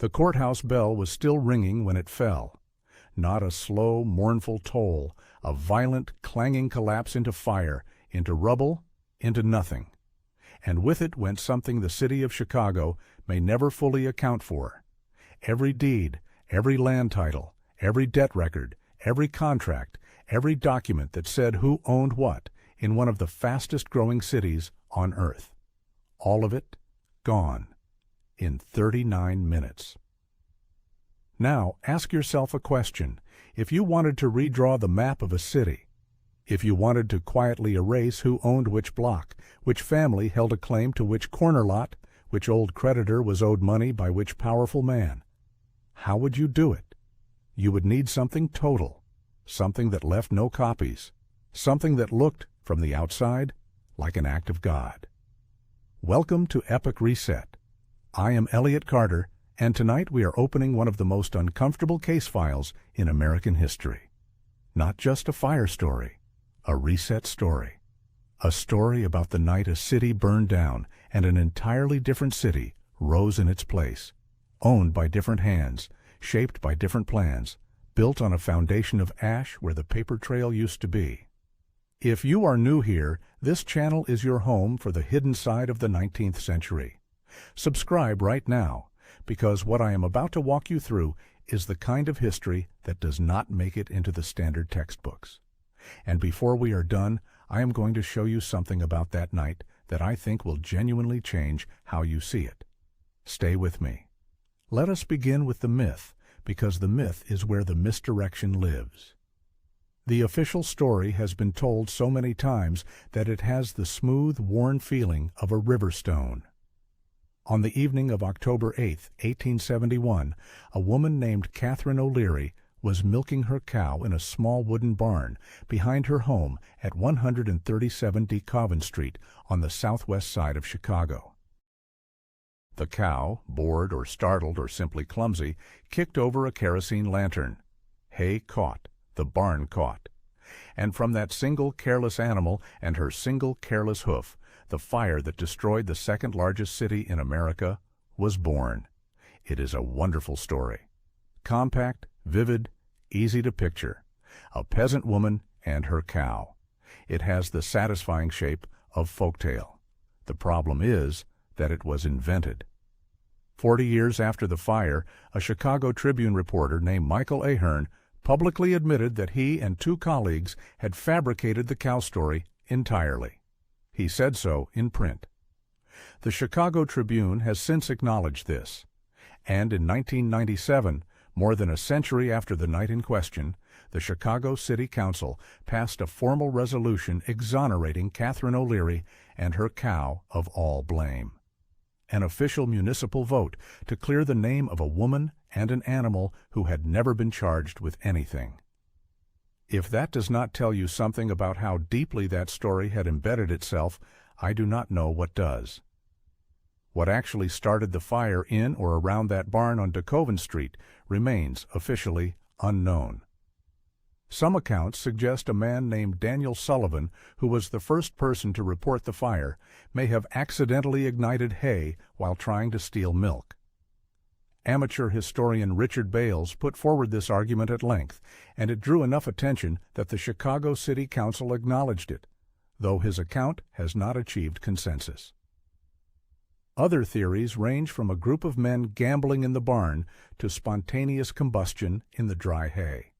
The courthouse bell was still ringing when it fell. Not a slow, mournful toll, a violent, clanging collapse into fire, into rubble, into nothing. And with it went something the city of Chicago may never fully account for. Every deed, every land title, every debt record, every contract, every document that said who owned what in one of the fastest-growing cities on earth. All of it gone in 39 minutes. Now, ask yourself a question. If you wanted to redraw the map of a city, if you wanted to quietly erase who owned which block, which family held a claim to which corner lot, which old creditor was owed money by which powerful man, how would you do it? You would need something total, something that left no copies, something that looked, from the outside, like an act of God. Welcome to Epoch Reset. I am Elliot Carter, and tonight we are opening one of the most uncomfortable case files in American history. Not just a fire story, a reset story. A story about the night a city burned down and an entirely different city rose in its place, owned by different hands, shaped by different plans, built on a foundation of ash where the paper trail used to be. If you are new here, this channel is your home for the hidden side of the 19th century. Subscribe right now, because what I am about to walk you through is the kind of history that does not make it into the standard textbooks. And before we are done, I am going to show you something about that night that I think will genuinely change how you see it. Stay with me. Let us begin with the myth, because the myth is where the misdirection lives. The official story has been told so many times that it has the smooth, worn feeling of a river stone. On the evening of October 8, 1871, a woman named Catherine O'Leary was milking her cow in a small wooden barn behind her home at 137 DeKalvin Street on the southwest side of Chicago. The cow, bored or startled or simply clumsy, kicked over a kerosene lantern. Hay caught. The barn caught. And from that single careless animal and her single careless hoof, the fire that destroyed the second-largest city in America was born. It is a wonderful story. Compact, vivid, easy to picture. A peasant woman and her cow. It has the satisfying shape of folktale. The problem is that it was invented. 40 years after the fire, a Chicago Tribune reporter named Michael Ahern publicly admitted that he and two colleagues had fabricated the cow story entirely. He said so in print. The Chicago Tribune has since acknowledged this, and in 1997, more than a century after the night in question, the Chicago City Council passed a formal resolution exonerating Catherine O'Leary and her cow of all blame. An official municipal vote to clear the name of a woman and an animal who had never been charged with anything. If that does not tell you something about how deeply that story had embedded itself, I do not know what does. What actually started the fire in or around that barn on DeKalvin Street remains officially unknown. Some accounts suggest a man named Daniel Sullivan, who was the first person to report the fire, may have accidentally ignited hay while trying to steal milk. Amateur historian Richard Bales put forward this argument at length, and it drew enough attention that the Chicago City Council acknowledged it, though his account has not achieved consensus. Other theories range from a group of men gambling in the barn to spontaneous combustion in the dry hay.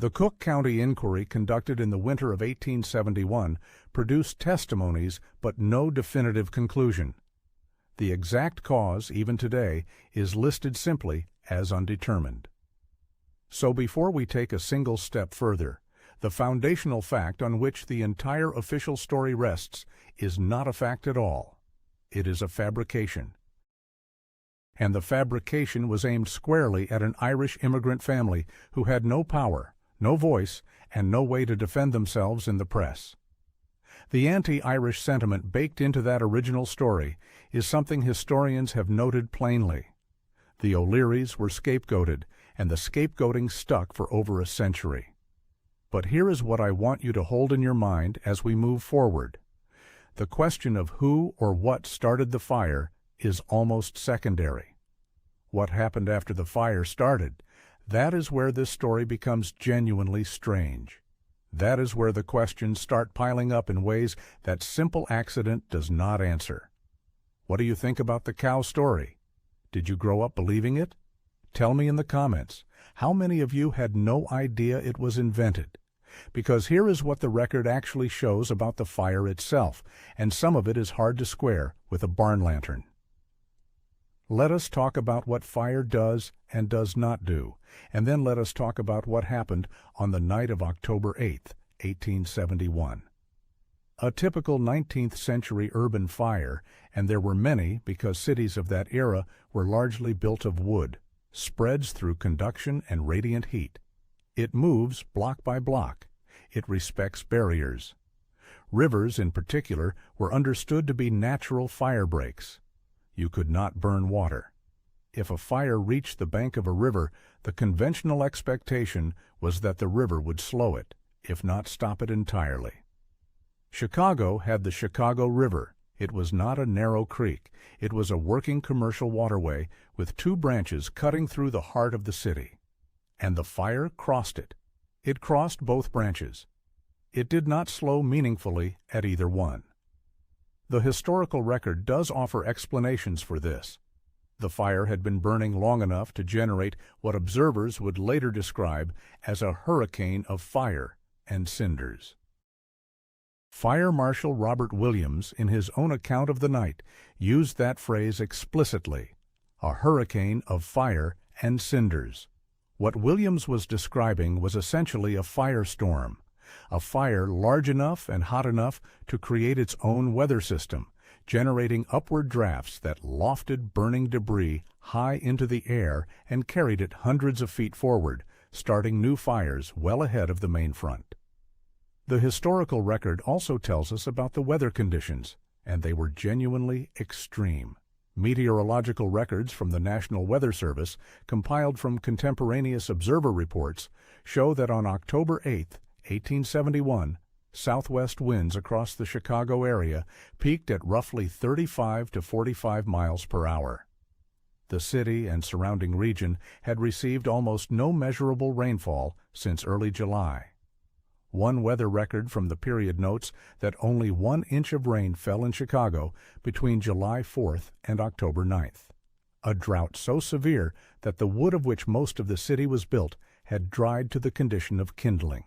The Cook County inquiry conducted in the winter of 1871 produced testimonies but no definitive conclusion. The exact cause, even today, is listed simply as undetermined. So before we take a single step further, the foundational fact on which the entire official story rests is not a fact at all. It is a fabrication. And the fabrication was aimed squarely at an Irish immigrant family who had no power, no voice, and no way to defend themselves in the press. The anti-Irish sentiment baked into that original story is something historians have noted plainly. The O'Learys were scapegoated, and the scapegoating stuck for over a century. But here is what I want you to hold in your mind as we move forward. The question of who or what started the fire is almost secondary. What happened after the fire started? That is where this story becomes genuinely strange. That is where the questions start piling up in ways that simple accident does not answer. What do you think about the cow story? Did you grow up believing it? Tell me in the comments. How many of you had no idea it was invented? Because here is what the record actually shows about the fire itself, and some of it is hard to square with a barn lantern. Let us talk about what fire does and does not do, and then let us talk about what happened on the night of October 8, 1871. A typical 19th century urban fire, and there were many because cities of that era were largely built of wood, spreads through conduction and radiant heat. It moves block by block. It respects barriers. Rivers, in particular, were understood to be natural fire breaks. You could not burn water. If a fire reached the bank of a river, the conventional expectation was that the river would slow it, if not stop it entirely. Chicago had the Chicago River. It was not a narrow creek. It was a working commercial waterway with two branches cutting through the heart of the city. And the fire crossed it. It crossed both branches. It did not slow meaningfully at either one. The historical record does offer explanations for this. The fire had been burning long enough to generate what observers would later describe as a hurricane of fire and cinders. Fire Marshal Robert Williams, in his own account of the night, used that phrase explicitly, a hurricane of fire and cinders. What Williams was describing was essentially a firestorm, a fire large enough and hot enough to create its own weather system, generating upward drafts that lofted burning debris high into the air and carried it hundreds of feet forward, starting new fires well ahead of the main front. The historical record also tells us about the weather conditions, and they were genuinely extreme. Meteorological records from the National Weather Service, compiled from contemporaneous observer reports, show that on October 8, 1871, southwest winds across the Chicago area peaked at roughly 35 to 45 miles per hour. The city and surrounding region had received almost no measurable rainfall since early July. One weather record from the period notes that only 1 inch of rain fell in Chicago between July 4th and October 9th, a drought so severe that the wood of which most of the city was built had dried to the condition of kindling.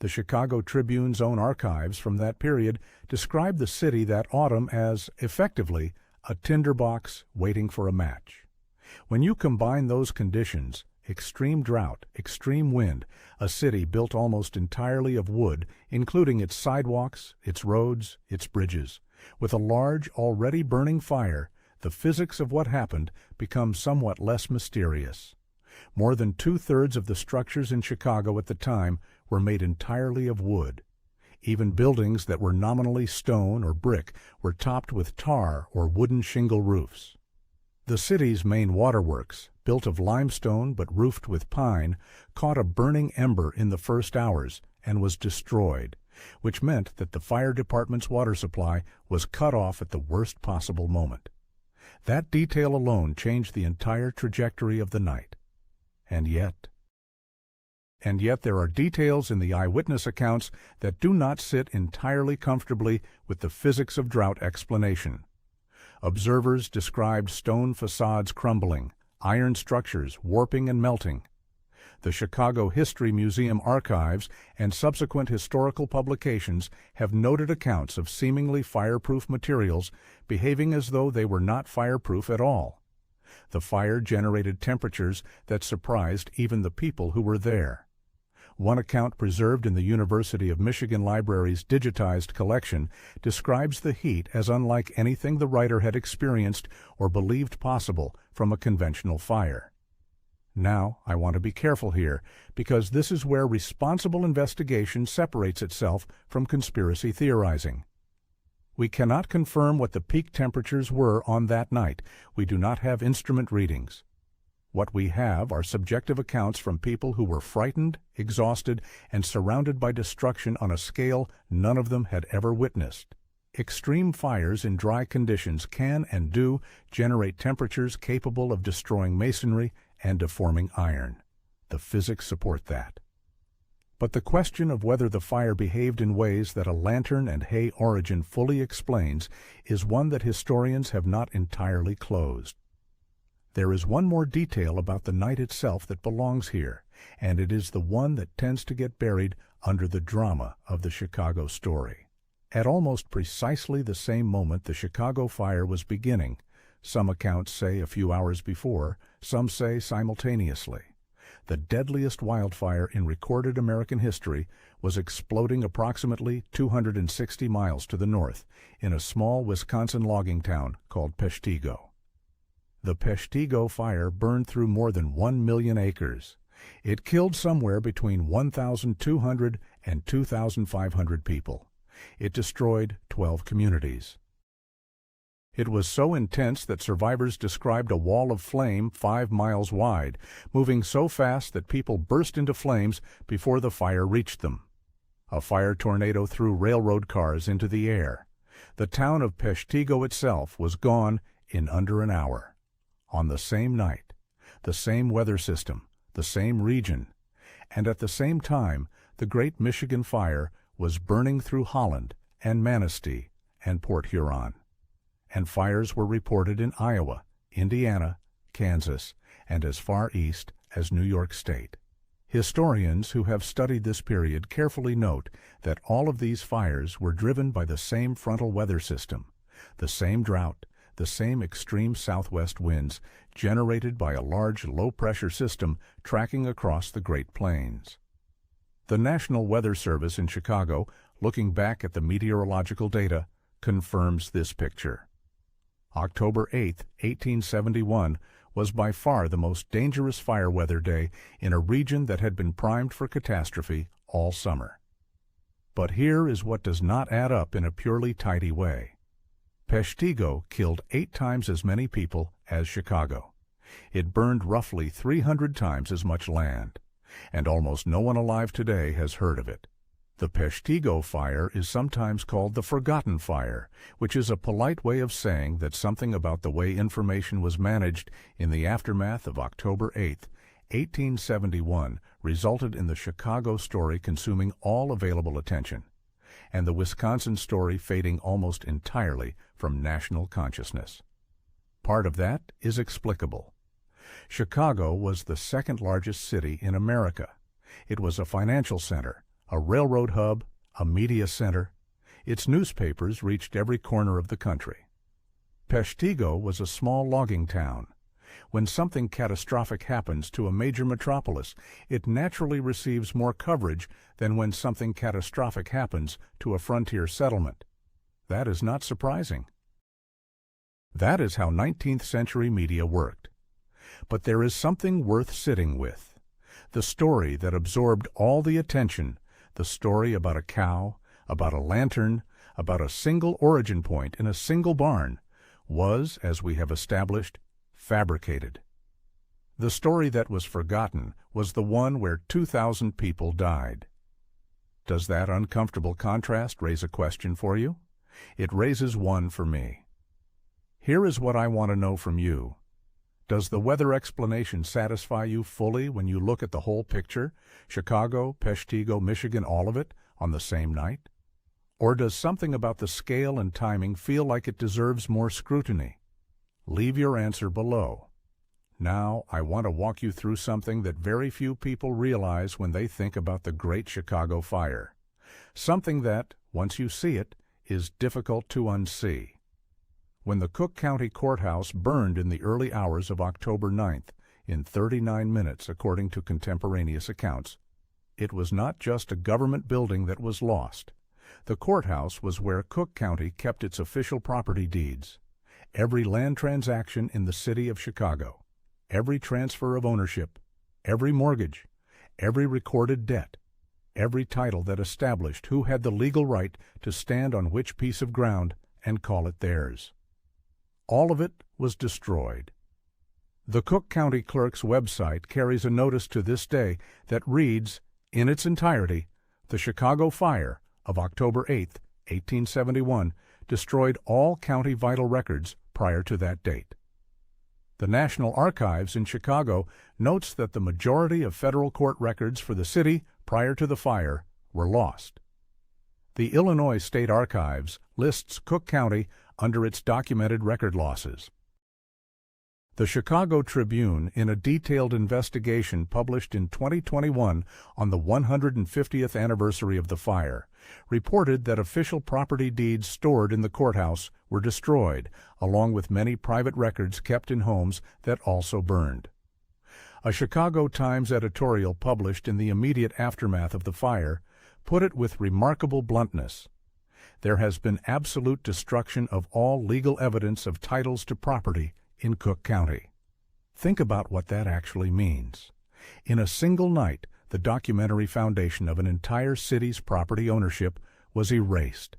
The Chicago Tribune's own archives from that period described the city that autumn as, effectively, a tinderbox waiting for a match. When you combine those conditions, extreme drought, extreme wind, a city built almost entirely of wood, including its sidewalks, its roads, its bridges, with a large, already burning fire, the physics of what happened become somewhat less mysterious. More than 2/3 of the structures in Chicago at the time were made entirely of wood. Even buildings that were nominally stone or brick were topped with tar or wooden shingle roofs. The city's main waterworks, built of limestone but roofed with pine, caught a burning ember in the first hours and was destroyed, which meant that the fire department's water supply was cut off at the worst possible moment. That detail alone changed the entire trajectory of the night. And yet there are details in the eyewitness accounts that do not sit entirely comfortably with the physics of drought explanation. Observers described stone facades crumbling, iron structures warping and melting. The Chicago History Museum archives and subsequent historical publications have noted accounts of seemingly fireproof materials behaving as though they were not fireproof at all. The fire generated temperatures that surprised even the people who were there. One account preserved in the University of Michigan Library's digitized collection describes the heat as unlike anything the writer had experienced or believed possible from a conventional fire. Now, I want to be careful here, because this is where responsible investigation separates itself from conspiracy theorizing. We cannot confirm what the peak temperatures were on that night. We do not have instrument readings. What we have are subjective accounts from people who were frightened, exhausted, and surrounded by destruction on a scale none of them had ever witnessed. Extreme fires in dry conditions can and do generate temperatures capable of destroying masonry and deforming iron. The physics support that. But the question of whether the fire behaved in ways that a lantern and hay origin fully explains is one that historians have not entirely closed. There is one more detail about the night itself that belongs here, and it is the one that tends to get buried under the drama of the Chicago story. At almost precisely the same moment the Chicago fire was beginning, some accounts say a few hours before, some say simultaneously, the deadliest wildfire in recorded American history was exploding approximately 260 miles to the north in a small Wisconsin logging town called Peshtigo. The Peshtigo fire burned through more than 1 million acres. It killed somewhere between 1,200 and 2,500 people. It destroyed 12 communities. It was so intense that survivors described a wall of flame 5 miles wide, moving so fast that people burst into flames before the fire reached them. A fire tornado threw railroad cars into the air. The town of Peshtigo itself was gone in under an hour. On the same night, the same weather system, the same region, and at the same time, the Great Michigan Fire was burning through Holland and Manistee and Port Huron. And fires were reported in Iowa, Indiana, Kansas, and as far east as New York State. Historians who have studied this period carefully note that all of these fires were driven by the same frontal weather system, the same drought, the same extreme southwest winds generated by a large low-pressure system tracking across the Great Plains. The National Weather Service in Chicago, looking back at the meteorological data, confirms this picture. October 8, 1871, was by far the most dangerous fire weather day in a region that had been primed for catastrophe all summer. But here is what does not add up in a purely tidy way. Peshtigo killed 8 times as many people as Chicago. It burned roughly 300 times as much land, and almost no one alive today has heard of it. The Peshtigo fire is sometimes called the Forgotten Fire, which is a polite way of saying that something about the way information was managed in the aftermath of October 8, 1871, resulted in the Chicago story consuming all available attention, and the Wisconsin story fading almost entirely from national consciousness. Part of that is explicable. Chicago was the second largest city in America. It was a financial center, a railroad hub, a media center. Its newspapers reached every corner of the country. Peshtigo was a small logging town. When something catastrophic happens to a major metropolis, it naturally receives more coverage than when something catastrophic happens to a frontier settlement. That is not surprising. That is how 19th century media worked. But there is something worth sitting with. The story that absorbed all the attention, the story about a cow, about a lantern, about a single origin point in a single barn, was, as we have established, fabricated. The story that was forgotten was the one where 2,000 people died. Does that uncomfortable contrast raise a question for you? It raises one for me. Here is what I want to know from you. Does the weather explanation satisfy you fully when you look at the whole picture, Chicago, Peshtigo, Michigan, all of it, on the same night? Or does something about the scale and timing feel like it deserves more scrutiny? Leave your answer below. Now, I want to walk you through something that very few people realize when they think about the Great Chicago Fire. Something that, once you see it, is difficult to unsee. When the Cook County Courthouse burned in the early hours of October 9th, in 39 minutes according to contemporaneous accounts, it was not just a government building that was lost. The courthouse was where Cook County kept its official property deeds. Every land transaction in the city of Chicago, every transfer of ownership, every mortgage, every recorded debt, every title that established who had the legal right to stand on which piece of ground and call it theirs. All of it was destroyed. The Cook County Clerk's website carries a notice to this day that reads, in its entirety, the Chicago Fire of October 8, 1871, destroyed all county vital records prior to that date. The National Archives in Chicago notes that the majority of federal court records for the city prior to the fire were lost. The Illinois State Archives lists Cook County under its documented record losses. The Chicago Tribune, in a detailed investigation published in 2021 on the 150th anniversary of the fire, reported that official property deeds stored in the courthouse were destroyed, along with many private records kept in homes that also burned. A Chicago Times editorial published in the immediate aftermath of the fire put it with remarkable bluntness. There has been absolute destruction of all legal evidence of titles to property in Cook County. Think about what that actually means. In a single night, the documentary foundation of an entire city's property ownership was erased.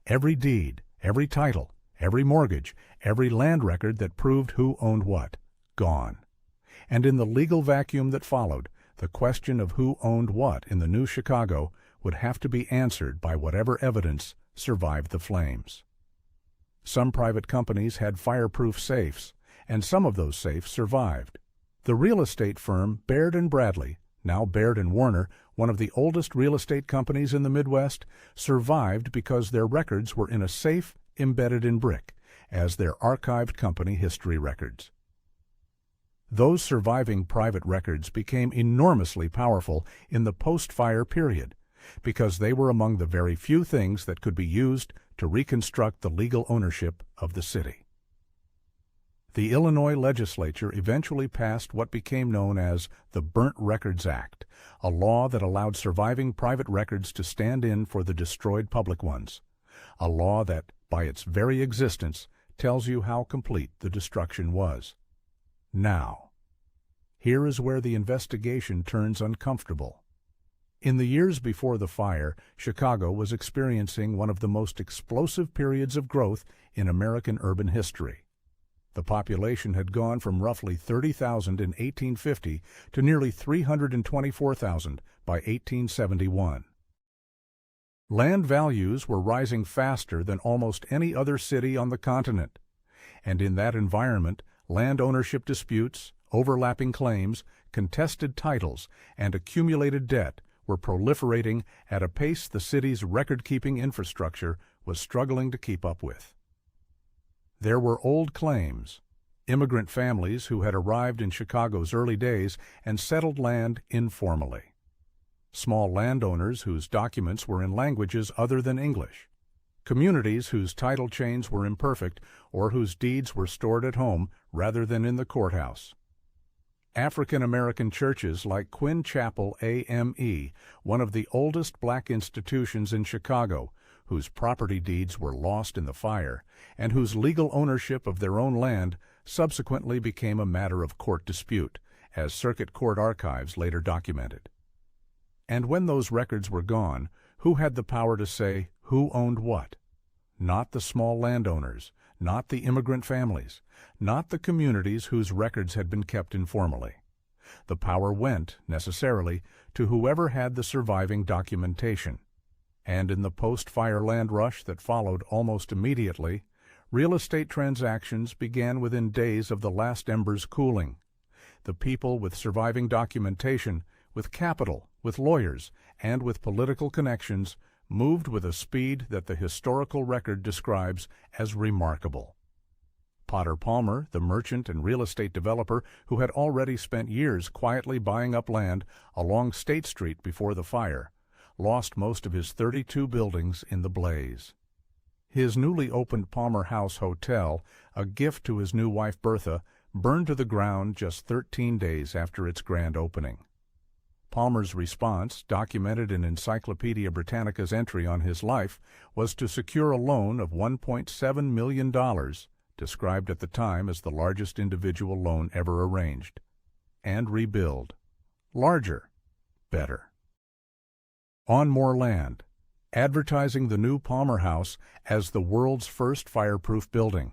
Every deed, every title, every mortgage, every land record that proved who owned what, gone. And in the legal vacuum that followed, the question of who owned what in the new Chicago would have to be answered by whatever evidence survived the flames. Some private companies had fireproof safes, and some of those safes survived. The real estate firm Baird & Bradley, now Baird & Warner, one of the oldest real estate companies in the Midwest, survived because their records were in a safe embedded in brick, as their archived company history records. Those surviving private records became enormously powerful in the post-fire period, because they were among the very few things that could be used to reconstruct the legal ownership of the city. The Illinois legislature eventually passed what became known as the Burnt Records Act, a law that allowed surviving private records to stand in for the destroyed public ones, a law that, by its very existence, tells you how complete the destruction was. Now, here is where the investigation turns uncomfortable. In the years before the fire, Chicago was experiencing one of the most explosive periods of growth in American urban history. The population had gone from roughly 30,000 in 1850 to nearly 324,000 by 1871. Land values were rising faster than almost any other city on the continent, and in that environment, land ownership disputes, overlapping claims, contested titles, and accumulated debt were proliferating at a pace the city's record-keeping infrastructure was struggling to keep up with. There were old claims, immigrant families who had arrived in Chicago's early days and settled land informally, small landowners whose documents were in languages other than English, communities whose title chains were imperfect or whose deeds were stored at home rather than in the courthouse. African American churches like Quinn Chapel AME, one of the oldest black institutions in Chicago, whose property deeds were lost in the fire, and whose legal ownership of their own land subsequently became a matter of court dispute, as circuit court archives later documented. And when those records were gone, who had the power to say who owned what? Not the small landowners, not the immigrant families, not the communities whose records had been kept informally. The power went, necessarily, to whoever had the surviving documentation. And in the post-fire land rush that followed almost immediately, real estate transactions began within days of the last embers cooling. The people with surviving documentation, with capital, with lawyers, and with political connections moved with a speed that the historical record describes as remarkable. Potter Palmer, the merchant and real estate developer who had already spent years quietly buying up land along State Street before the fire, lost most of his 32 buildings in the blaze. His newly opened Palmer House Hotel, a gift to his new wife Bertha, burned to the ground just 13 days after its grand opening. Palmer's response, documented in Encyclopedia Britannica's entry on his life, was to secure a loan of $1.7 million, described at the time as the largest individual loan ever arranged, and rebuild. Larger, better. On more land, advertising the new Palmer House as the world's first fireproof building,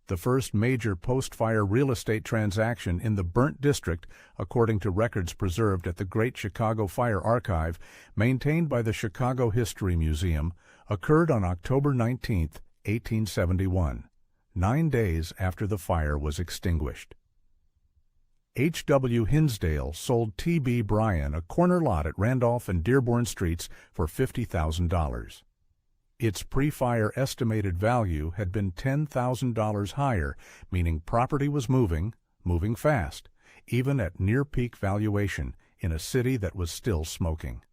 the first major post-fire real estate transaction in the burnt district, according to records preserved at the Great Chicago Fire Archive, maintained by the Chicago History Museum, occurred on October 19, 1871, 9 days after the fire was extinguished. H.W. Hinsdale sold T.B. Bryan a corner lot at Randolph and Dearborn Streets for $50,000. Its pre-fire estimated value had been $10,000 higher, meaning property was moving fast, even at near-peak valuation in a city that was still smoking.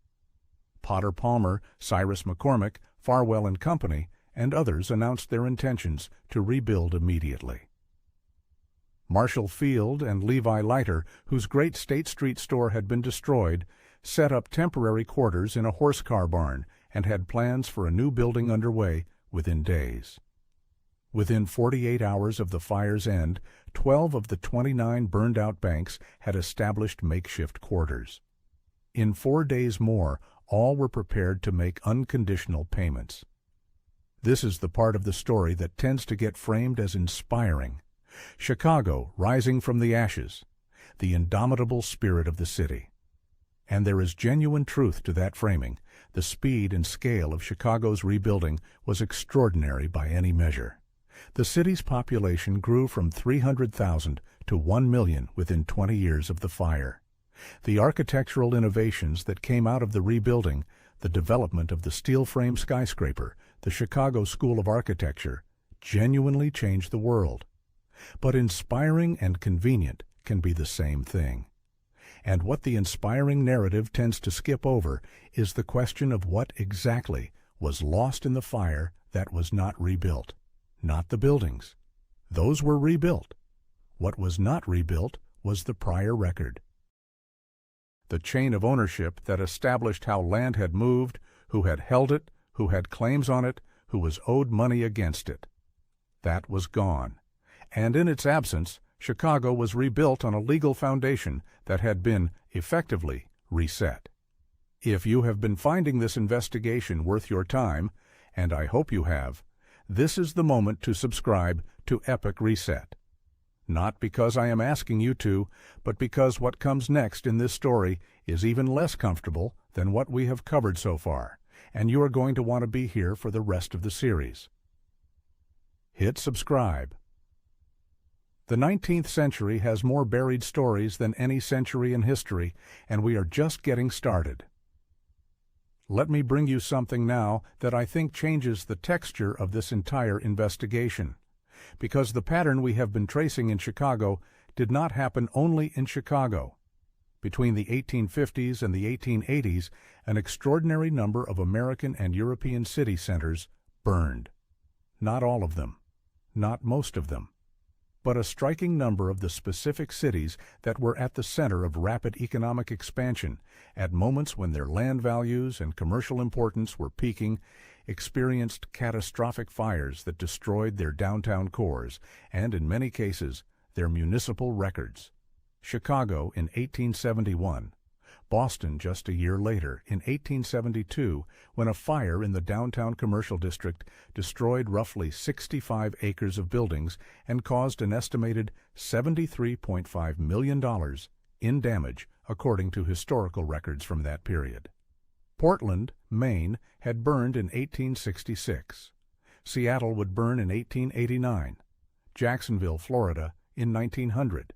Potter Palmer, Cyrus McCormick, Farwell and Company, and others announced their intentions to rebuild immediately. Marshall Field and Levi Leiter, whose great State Street store had been destroyed, set up temporary quarters in a horse-car barn and had plans for a new building underway within days. Within 48 hours of the fire's end, 12 of the 29 burned-out banks had established makeshift quarters. In 4 days more, all were prepared to make unconditional payments. This is the part of the story that tends to get framed as inspiring. Chicago rising from the ashes, the indomitable spirit of the city. And there is genuine truth to that framing. The speed and scale of Chicago's rebuilding was extraordinary by any measure. The city's population grew from 300,000 to 1 million within 20 years of the fire. The architectural innovations that came out of the rebuilding, the development of the steel-frame skyscraper, the Chicago School of Architecture, genuinely changed the world. But inspiring and convenient can be the same thing. And what the inspiring narrative tends to skip over is the question of what exactly was lost in the fire that was not rebuilt. Not the buildings. Those were rebuilt. What was not rebuilt was the prior record. The chain of ownership that established how land had moved, who had held it, who had claims on it, who was owed money against it. That was gone. And in its absence, Chicago was rebuilt on a legal foundation that had been, effectively, reset. If you have been finding this investigation worth your time, and I hope you have, this is the moment to subscribe to Epoch Reset. Not because I am asking you to, but because what comes next in this story is even less comfortable than what we have covered so far, and you are going to want to be here for the rest of the series. Hit subscribe. The 19th century has more buried stories than any century in history, and we are just getting started. Let me bring you something now that I think changes the texture of this entire investigation, because the pattern we have been tracing in Chicago did not happen only in Chicago. Between the 1850s and the 1880s, an extraordinary number of American and European city centers burned. Not all of them, not most of them, but a striking number of the specific cities that were at the center of rapid economic expansion at moments when their land values and commercial importance were peaking, experienced catastrophic fires that destroyed their downtown cores and, in many cases, their municipal records. Chicago in 1871, Boston just a year later in 1872, when a fire in the downtown commercial district destroyed roughly 65 acres of buildings and caused an estimated $73.5 million in damage, according to historical records from that period. Portland, Maine, had burned in 1866. Seattle would burn in 1889. Jacksonville, Florida, in 1900.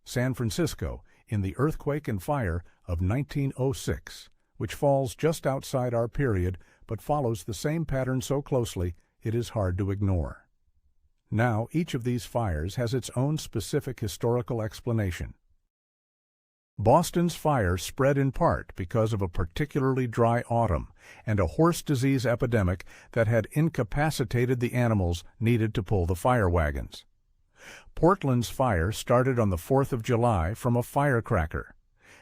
San Francisco, in the earthquake and fire of 1906, which falls just outside our period but follows the same pattern so closely it is hard to ignore. Now, each of these fires has its own specific historical explanation. Boston's fire spread in part because of a particularly dry autumn and a horse disease epidemic that had incapacitated the animals needed to pull the fire wagons. Portland's fire started on the 4th of July from a firecracker.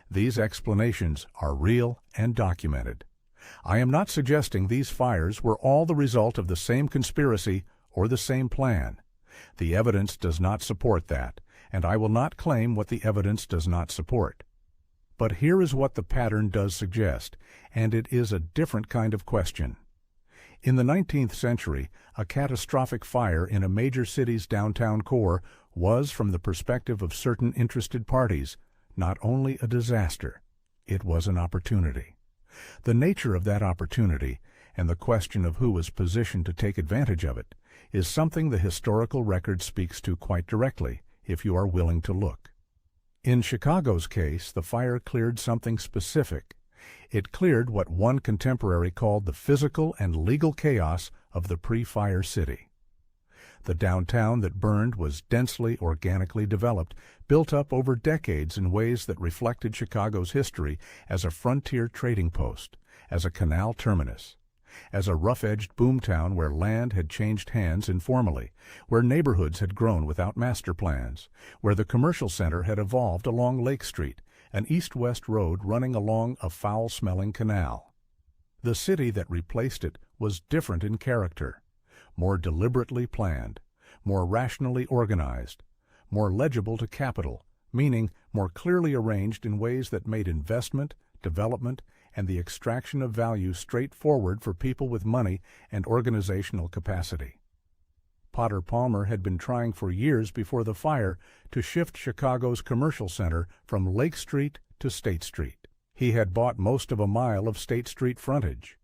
These explanations are real and documented. I am not suggesting these fires were all the result of the same conspiracy or the same plan. The evidence does not support that, and I will not claim what the evidence does not support. But here is what the pattern does suggest, and it is a different kind of question. In the 19th century, a catastrophic fire in a major city's downtown core was, from the perspective of certain interested parties, not only a disaster, it was an opportunity. The nature of that opportunity, and the question of who was positioned to take advantage of it is something the historical record speaks to quite directly, if you are willing to look. In Chicago's case, the fire cleared something specific. It cleared what one contemporary called the physical and legal chaos of the pre-fire city. The downtown that burned was densely, organically developed, built up over decades in ways that reflected Chicago's history as a frontier trading post, as a canal terminus, as a rough-edged boomtown where land had changed hands informally, where neighborhoods had grown without master plans, where the commercial center had evolved along Lake Street, an east-west road running along a foul-smelling canal. The city that replaced it was different in character, more deliberately planned, more rationally organized, more legible to capital, meaning more clearly arranged in ways that made investment, development, and the extraction of value straightforward for people with money and organizational capacity. Potter Palmer had been trying for years before the fire to shift Chicago's commercial center from Lake Street to State Street. He had bought most of a mile of State Street frontage.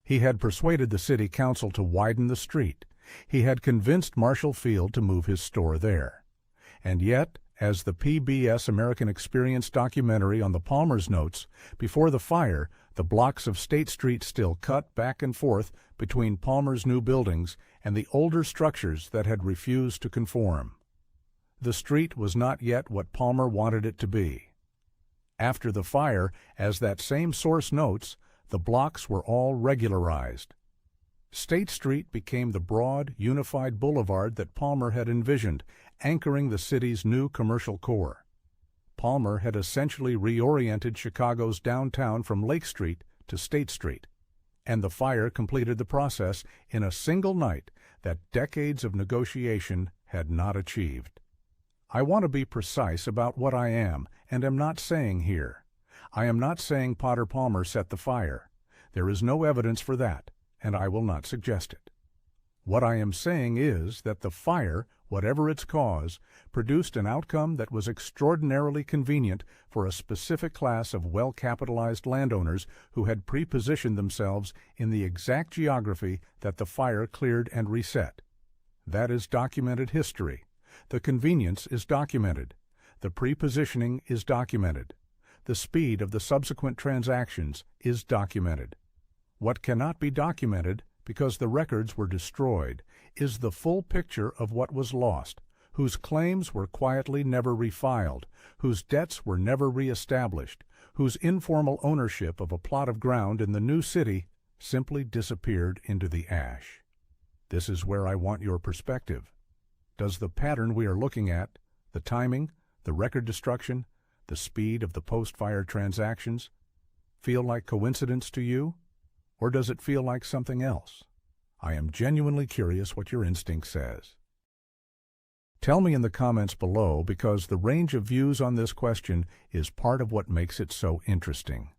He had persuaded the city council to widen the street. He had convinced Marshall Field to move his store there. And yet, as the PBS American Experience documentary on the Palmers notes, before the fire, the blocks of State Street still cut back and forth between Palmer's new buildings and the older structures that had refused to conform. The street was not yet what Palmer wanted it to be. After the fire, as that same source notes, the blocks were all regularized. State Street became the broad, unified boulevard that Palmer had envisioned, anchoring the city's new commercial core. Palmer had essentially reoriented Chicago's downtown from Lake Street to State Street, and the fire completed the process in a single night that decades of negotiation had not achieved. I want to be precise about what I am and am not saying here. I am not saying Potter Palmer set the fire. There is no evidence for that, and I will not suggest it. What I am saying is that the fire, whatever its cause, produced an outcome that was extraordinarily convenient for a specific class of well-capitalized landowners who had pre-positioned themselves in the exact geography that the fire cleared and reset. That is documented history. The convenience is documented. The pre-positioning is documented. The speed of the subsequent transactions is documented. What cannot be documented, because the records were destroyed, is the full picture of what was lost, whose claims were quietly never refiled, whose debts were never reestablished, whose informal ownership of a plot of ground in the new city simply disappeared into the ash. This is where I want your perspective. Does the pattern we are looking at, the timing, the record destruction, the speed of the post-fire transactions, feel like coincidence to you? Or does it feel like something else? I am genuinely curious what your instinct says. Tell me in the comments below, because the range of views on this question is part of what makes it so interesting.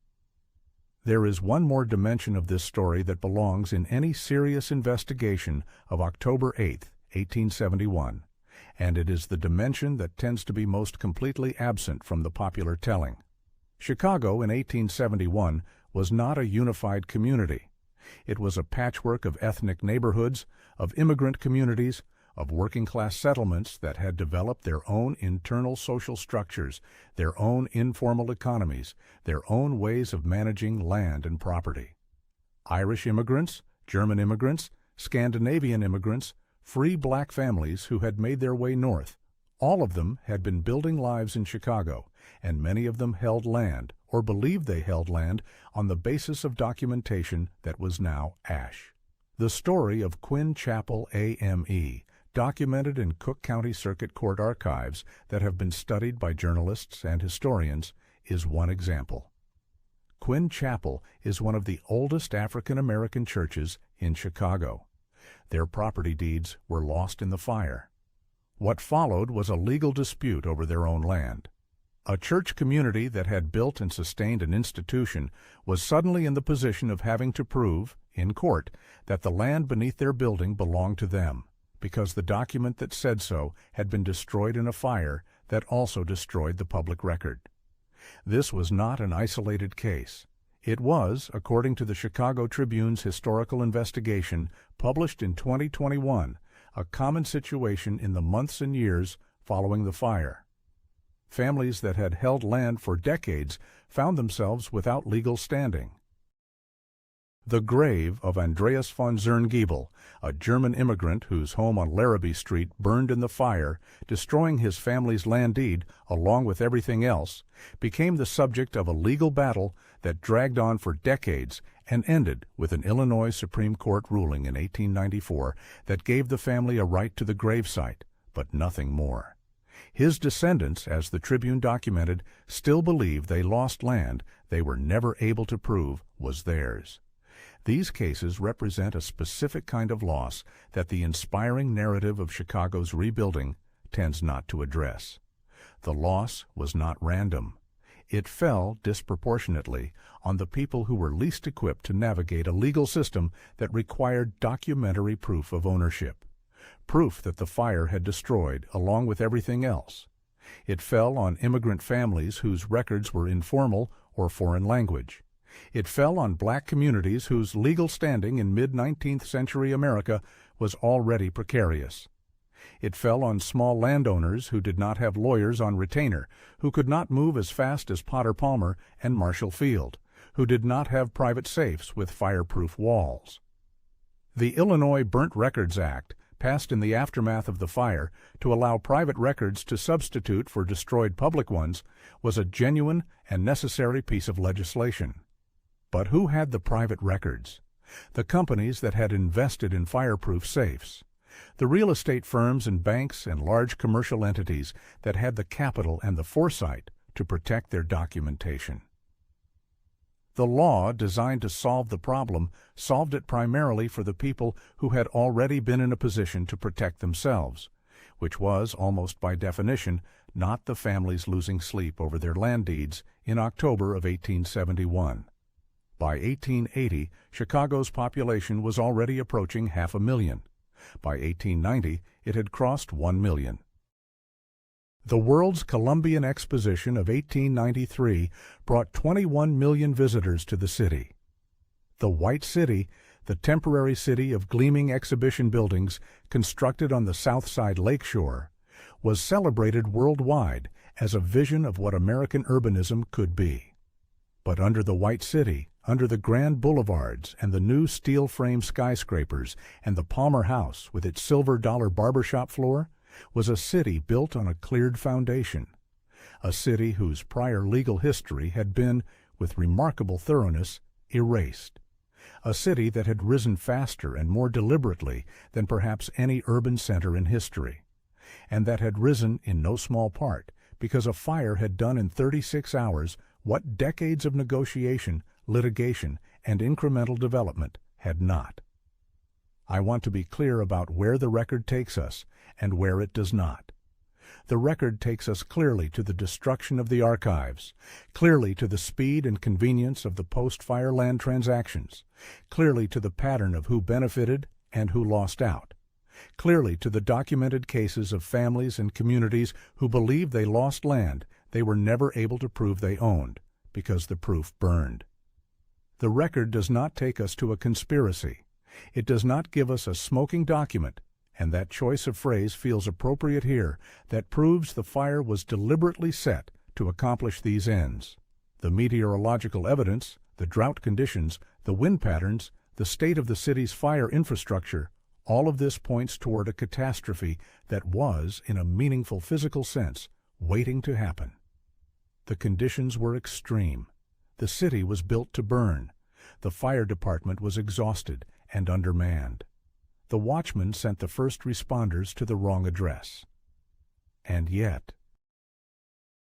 There is one more dimension of this story that belongs in any serious investigation of October 8, 1871, and it is the dimension that tends to be most completely absent from the popular telling. Chicago in 1871 was not a unified community. It was a patchwork of ethnic neighborhoods, of immigrant communities, of working-class settlements that had developed their own internal social structures, their own informal economies, their own ways of managing land and property. Irish immigrants, German immigrants, Scandinavian immigrants, free black families who had made their way north, all of them had been building lives in Chicago, and many of them held land, or believed they held land, on the basis of documentation that was now ash. The story of Quinn Chapel AME, documented in Cook County Circuit Court archives that have been studied by journalists and historians, is one example. Quinn Chapel is one of the oldest African American churches in Chicago. Their property deeds were lost in the fire. What followed was a legal dispute over their own land. A church community that had built and sustained an institution was suddenly in the position of having to prove, in court, that the land beneath their building belonged to them, because the document that said so had been destroyed in a fire that also destroyed the public record. This was not an isolated case. It was, according to the Chicago Tribune's historical investigation published in 2021, a common situation in the months and years following the fire. Families that had held land for decades found themselves without legal standing. The grave of Andreas von Zerngiebel, a German immigrant whose home on Larrabee Street burned in the fire, destroying his family's land deed along with everything else, became the subject of a legal battle that dragged on for decades and ended with an Illinois Supreme Court ruling in 1894 that gave the family a right to the gravesite, but nothing more. His descendants, as the Tribune documented, still believe they lost land they were never able to prove was theirs. These cases represent a specific kind of loss that the inspiring narrative of Chicago's rebuilding tends not to address. The loss was not random. It fell disproportionately on the people who were least equipped to navigate a legal system that required documentary proof of ownership, proof that the fire had destroyed along with everything else. It fell on immigrant families whose records were informal or foreign language. It fell on black communities whose legal standing in mid-19th century America was already precarious. It fell on small landowners who did not have lawyers on retainer, who could not move as fast as Potter Palmer and Marshall Field, who did not have private safes with fireproof walls. The Illinois Burnt Records Act, passed in the aftermath of the fire to allow private records to substitute for destroyed public ones, was a genuine and necessary piece of legislation. But who had the private records? The companies that had invested in fireproof safes. The real estate firms and banks and large commercial entities that had the capital and the foresight to protect their documentation. The law, designed to solve the problem, solved it primarily for the people who had already been in a position to protect themselves, which was, almost by definition, not the families losing sleep over their land deeds in October of 1871. By 1880, Chicago's population was already approaching 500,000. By 1890, it had crossed 1 million. The World's Columbian Exposition of 1893 brought 21 million visitors to the city. The White City, the temporary city of gleaming exhibition buildings constructed on the South Side lakeshore, was celebrated worldwide as a vision of what American urbanism could be. But under the White City, under the grand boulevards and the new steel-frame skyscrapers and the Palmer House with its silver-dollar barbershop floor, was a city built on a cleared foundation, a city whose prior legal history had been, with remarkable thoroughness, erased, a city that had risen faster and more deliberately than perhaps any urban center in history, and that had risen in no small part because a fire had done in 36 hours what decades of negotiation, litigation, and incremental development had not. I want to be clear about where the record takes us and where it does not. The record takes us clearly to the destruction of the archives, clearly to the speed and convenience of the post-fire land transactions, clearly to the pattern of who benefited and who lost out, clearly to the documented cases of families and communities who believed they lost land they were never able to prove they owned because the proof burned. The record does not take us to a conspiracy. It does not give us a smoking document, and that choice of phrase feels appropriate here, that proves the fire was deliberately set to accomplish these ends. The meteorological evidence, the drought conditions, the wind patterns, the state of the city's fire infrastructure, all of this points toward a catastrophe that was, in a meaningful physical sense, waiting to happen. The conditions were extreme. The city was built to burn. The fire department was exhausted and undermanned. The watchman sent the first responders to the wrong address. And yet,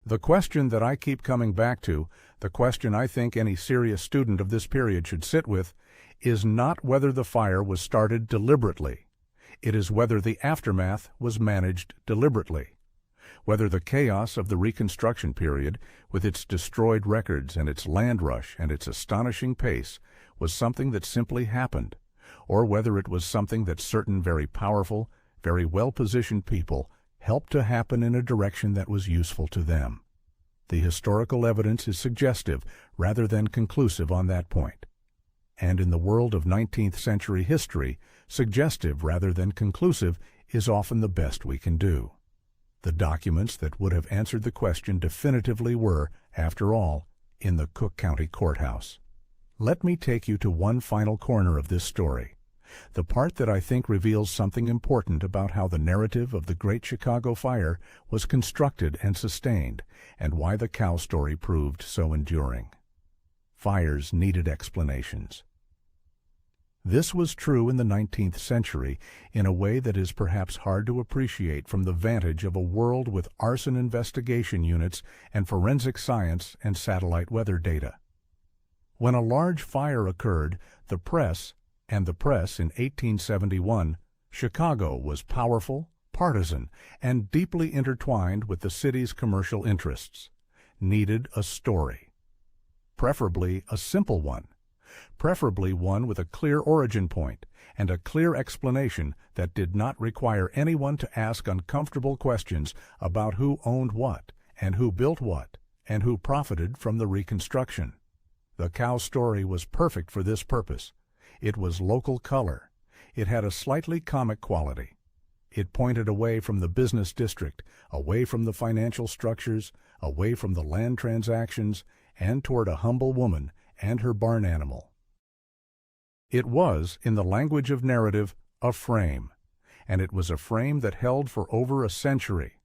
the question that I keep coming back to, the question I think any serious student of this period should sit with, is not whether the fire was started deliberately. It is whether the aftermath was managed deliberately. Whether the chaos of the Reconstruction period, with its destroyed records and its land rush and its astonishing pace, was something that simply happened, or whether it was something that certain very powerful, very well-positioned people helped to happen in a direction that was useful to them. The historical evidence is suggestive rather than conclusive on that point. And in the world of 19th century history, suggestive rather than conclusive is often the best we can do. The documents that would have answered the question definitively were, after all, in the Cook County Courthouse. Let me take you to one final corner of this story, the part that I think reveals something important about how the narrative of the Great Chicago Fire was constructed and sustained, and why the cow story proved so enduring. Fires needed explanations. This was true in the 19th century in a way that is perhaps hard to appreciate from the vantage of a world with arson investigation units and forensic science and satellite weather data. When a large fire occurred, the press in 1871, Chicago was powerful, partisan, and deeply intertwined with the city's commercial interests, needed a story. Preferably a simple one. Preferably one with a clear origin point and a clear explanation that did not require anyone to ask uncomfortable questions about who owned what, and who built what, and who profited from the reconstruction. The cow story was perfect for this purpose. It was local color. It had a slightly comic quality. It pointed away from the business district, away from the financial structures, away from the land transactions, and toward a humble woman and her barn animal. It was, in the language of narrative, a frame, and it was a frame that held for over a century.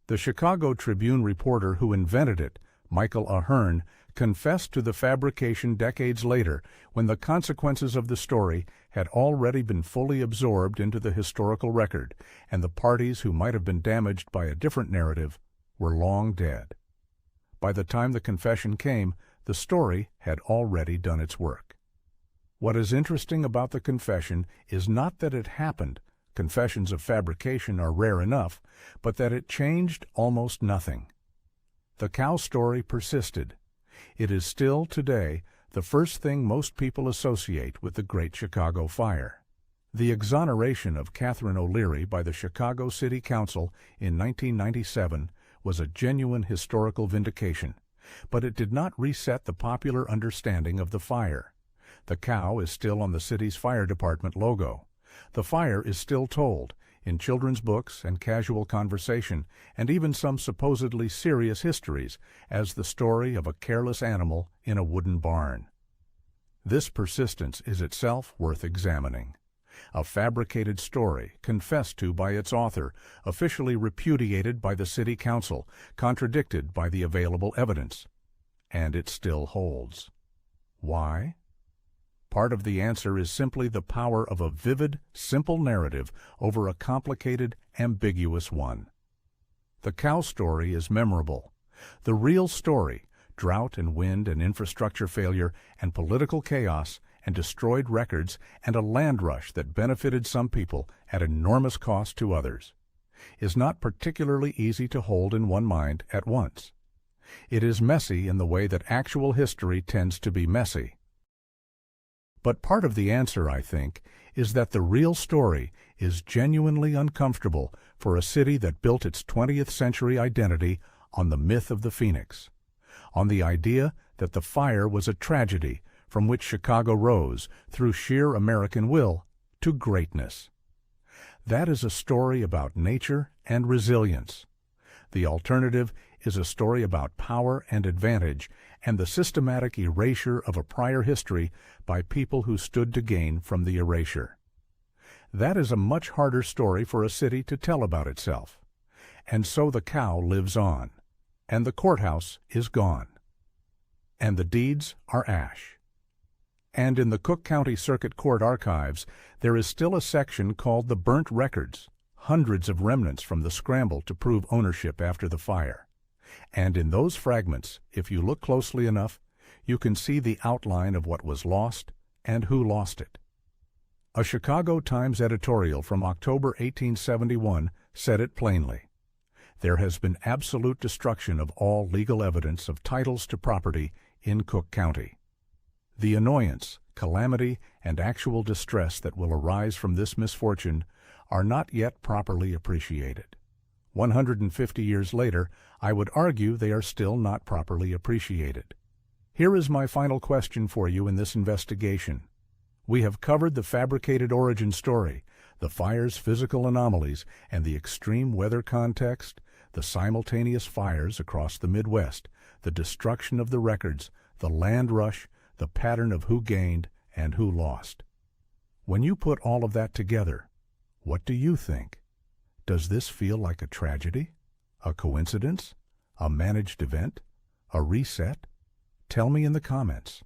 The Chicago Tribune reporter who invented it, Michael Ahern, confessed to the fabrication decades later when the consequences of the story had already been fully absorbed into the historical record, and the parties who might have been damaged by a different narrative were long dead. By the time the confession came, the story had already done its work. What is interesting about the confession is not that it happened, confessions of fabrication are rare enough, but that it changed almost nothing. The cow story persisted. It is still, today, the first thing most people associate with the Great Chicago Fire. The exoneration of Catherine O'Leary by the Chicago City Council in 1997 was a genuine historical vindication, but it did not reset the popular understanding of the fire. The cow is still on the city's fire department logo. The fire is still told, in children's books and casual conversation, and even some supposedly serious histories, as the story of a careless animal in a wooden barn. This persistence is itself worth examining. A fabricated story, confessed to by its author, officially repudiated by the city council, contradicted by the available evidence. And it still holds. Why? Part of the answer is simply the power of a vivid, simple narrative over a complicated, ambiguous one. The cow story is memorable. The real story, drought and wind and infrastructure failure and political chaos and destroyed records and a land rush that benefited some people at enormous cost to others, is not particularly easy to hold in one mind at once. It is messy in the way that actual history tends to be messy. But part of the answer, I think, is that the real story is genuinely uncomfortable for a city that built its 20th century identity on the myth of the Phoenix, on the idea that the fire was a tragedy from which Chicago rose, through sheer American will, to greatness. That is a story about nature and resilience. The alternative is a story about power and advantage and the systematic erasure of a prior history by people who stood to gain from the erasure. That is a much harder story for a city to tell about itself. And so the cow lives on, and the courthouse is gone, and the deeds are ash. And in the Cook County Circuit Court archives, there is still a section called the Burnt Records, hundreds of remnants from the scramble to prove ownership after the fire. And in those fragments, if you look closely enough, you can see the outline of what was lost and who lost it. A Chicago Times editorial from October 1871 said it plainly. There has been absolute destruction of all legal evidence of titles to property in Cook County. The annoyance, calamity, and actual distress that will arise from this misfortune are not yet properly appreciated. 150 years later, I would argue they are still not properly appreciated. Here is my final question for you in this investigation. We have covered the fabricated origin story, the fire's physical anomalies, and the extreme weather context, the simultaneous fires across the Midwest, the destruction of the records, the land rush, the pattern of who gained and who lost. When you put all of that together, what do you think? Does this feel like a tragedy? A coincidence? A managed event? A reset? Tell me in the comments.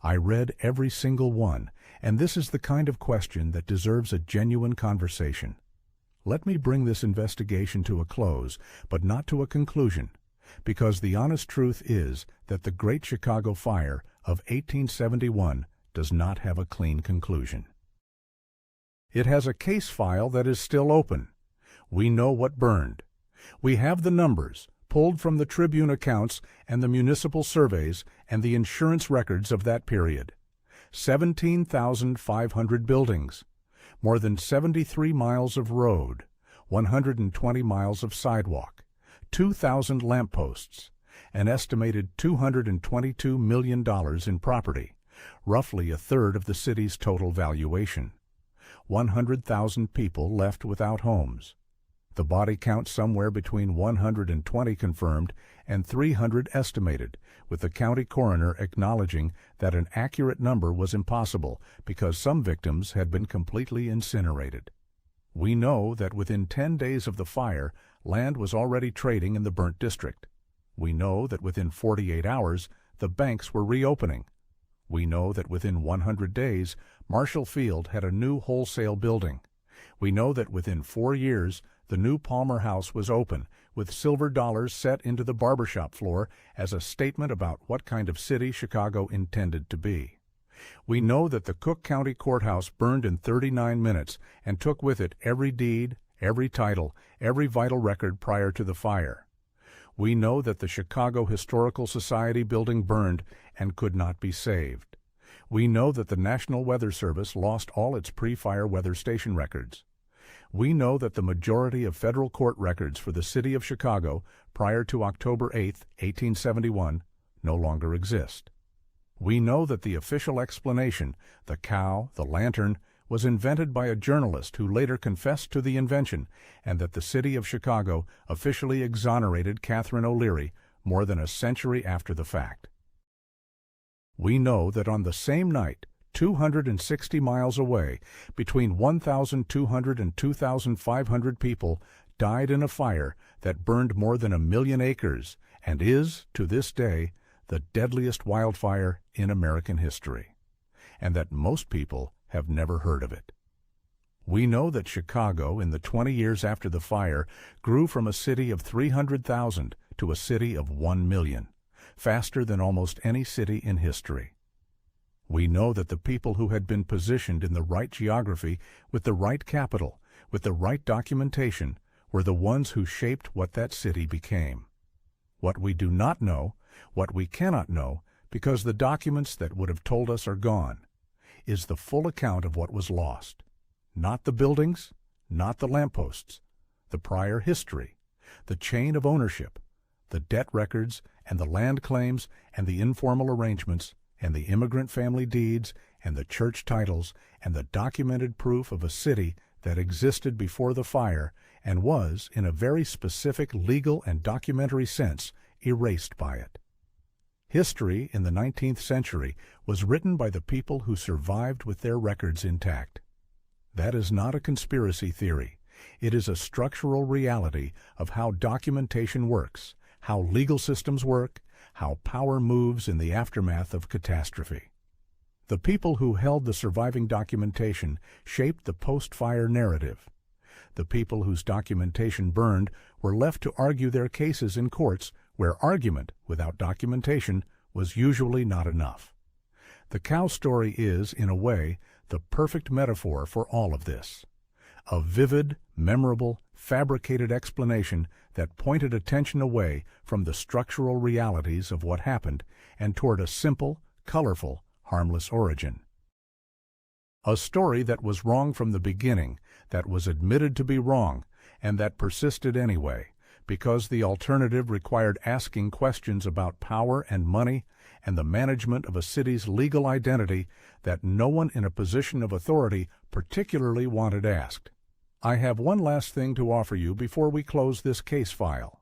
I read every single one, and this is the kind of question that deserves a genuine conversation. Let me bring this investigation to a close, but not to a conclusion, because the honest truth is that the Great Chicago Fire of 1871 does not have a clean conclusion. It has a case file that is still open. We know what burned. We have the numbers, pulled from the Tribune accounts and the municipal surveys and the insurance records of that period. 17,500 buildings, more than 73 miles of road, 120 miles of sidewalk, 2,000 lampposts, an estimated $222 million in property, roughly a third of the city's total valuation. 100,000 people left without homes. The body count somewhere between 120 confirmed and 300 estimated, with the county coroner acknowledging that an accurate number was impossible because some victims had been completely incinerated. We know that within 10 days of the fire, land was already trading in the burnt district. We know that within 48 hours, the banks were reopening. We know that within 100 days, Marshall Field had a new wholesale building. We know that within 4 years, the new Palmer House was open, with silver dollars set into the barbershop floor as a statement about what kind of city Chicago intended to be. We know that the Cook County Courthouse burned in 39 minutes and took with it every deed, every title, every vital record prior to the fire. We know that the Chicago Historical Society building burned and could not be saved. We know that the National Weather Service lost all its pre-fire weather station records. We know that the majority of federal court records for the city of Chicago prior to October 8, 1871, no longer exist. We know that the official explanation, the cow, the lantern, was invented by a journalist who later confessed to the invention, and that the city of Chicago officially exonerated Catherine O'Leary more than a century after the fact. We know that on the same night, 260 miles away, between 1,200 and 2,500 people died in a fire that burned more than 1 million acres and is, to this day, the deadliest wildfire in American history, and that most people have never heard of it. We know that Chicago, in the 20 years after the fire, grew from a city of 300,000 to a city of 1 million, faster than almost any city in history. We know that the people who had been positioned in the right geography, with the right capital, with the right documentation, were the ones who shaped what that city became. What we do not know, what we cannot know, because the documents that would have told us are gone, is the full account of what was lost. Not the buildings, not the lampposts, the prior history, the chain of ownership, the debt records and the land claims and the informal arrangements and the immigrant family deeds and the church titles and the documented proof of a city that existed before the fire and was, in a very specific legal and documentary sense, erased by it. History in the 19th century was written by the people who survived with their records intact. That is not a conspiracy theory. It is a structural reality of how documentation works, how legal systems work, how power moves in the aftermath of catastrophe. The people who held the surviving documentation shaped the post-fire narrative. The people whose documentation burned were left to argue their cases in courts where argument without documentation was usually not enough. The cow story is, in a way, the perfect metaphor for all of this. A vivid, memorable, fabricated explanation that pointed attention away from the structural realities of what happened and toward a simple, colorful, harmless origin. A story that was wrong from the beginning, that was admitted to be wrong, and that persisted anyway, because the alternative required asking questions about power and money and the management of a city's legal identity that no one in a position of authority particularly wanted asked. I have one last thing to offer you before we close this case file.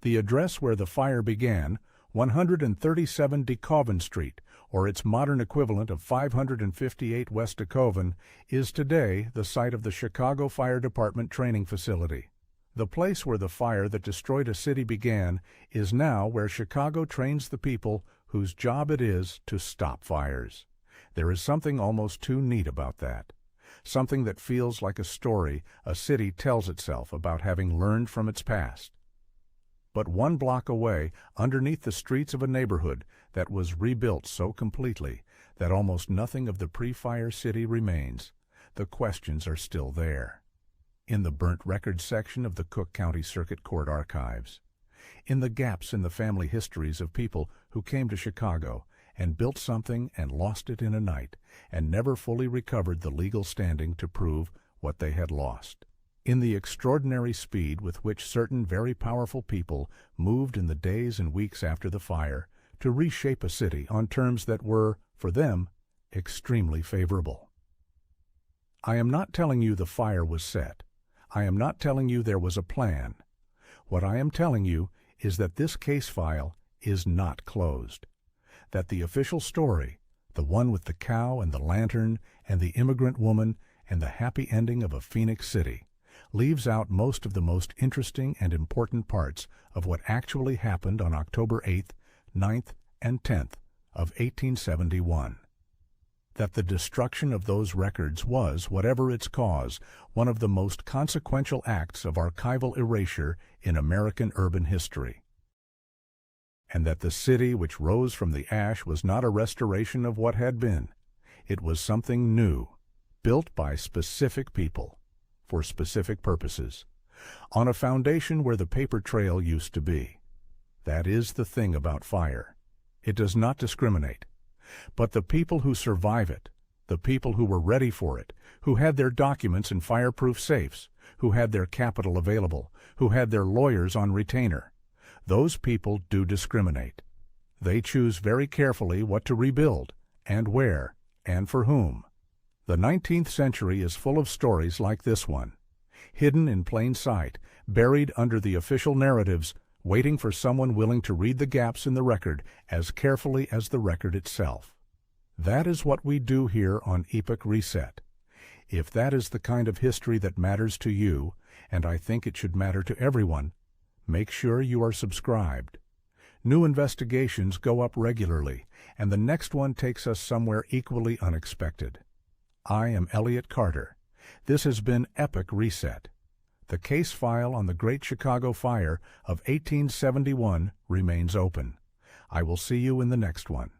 The address where the fire began, 137 DeKoven Street, or its modern equivalent of 558 West DeKoven, is today the site of the Chicago Fire Department training facility. The place where the fire that destroyed a city began is now where Chicago trains the people whose job it is to stop fires. There is something almost too neat about that. Something that feels like a story a city tells itself about having learned from its past. But 1 block away, underneath the streets of a neighborhood that was rebuilt so completely that almost nothing of the pre-fire city remains, the questions are still there. In the burnt records section of the Cook County Circuit Court archives, in the gaps in the family histories of people who came to Chicago and built something and lost it in a night and never fully recovered the legal standing to prove what they had lost. In the extraordinary speed with which certain very powerful people moved in the days and weeks after the fire to reshape a city on terms that were, for them, extremely favorable. I am not telling you the fire was set. I am not telling you there was a plan. What I am telling you is that this case file is not closed. That the official story, the one with the cow and the lantern and the immigrant woman and the happy ending of a Phoenix city, leaves out most of the most interesting and important parts of what actually happened on October 8th, 9th, and 10th of 1871. That the destruction of those records was, whatever its cause, one of the most consequential acts of archival erasure in American urban history. And that the city which rose from the ash was not a restoration of what had been. It was something new, built by specific people, for specific purposes, on a foundation where the paper trail used to be. That is the thing about fire. It does not discriminate. But the people who survive it, the people who were ready for it, who had their documents in fireproof safes, who had their capital available, who had their lawyers on retainer, those people do discriminate. They choose very carefully what to rebuild, and where, and for whom. The 19th century is full of stories like this one, hidden in plain sight, buried under the official narratives, waiting for someone willing to read the gaps in the record as carefully as the record itself. That is what we do here on Epoch Reset. If that is the kind of history that matters to you, and I think it should matter to everyone, make sure you are subscribed. New investigations go up regularly, and the next one takes us somewhere equally unexpected. I am Elliot Carter. This has been Epoch Reset. The case file on the Great Chicago Fire of 1871 remains open. I will see you in the next one.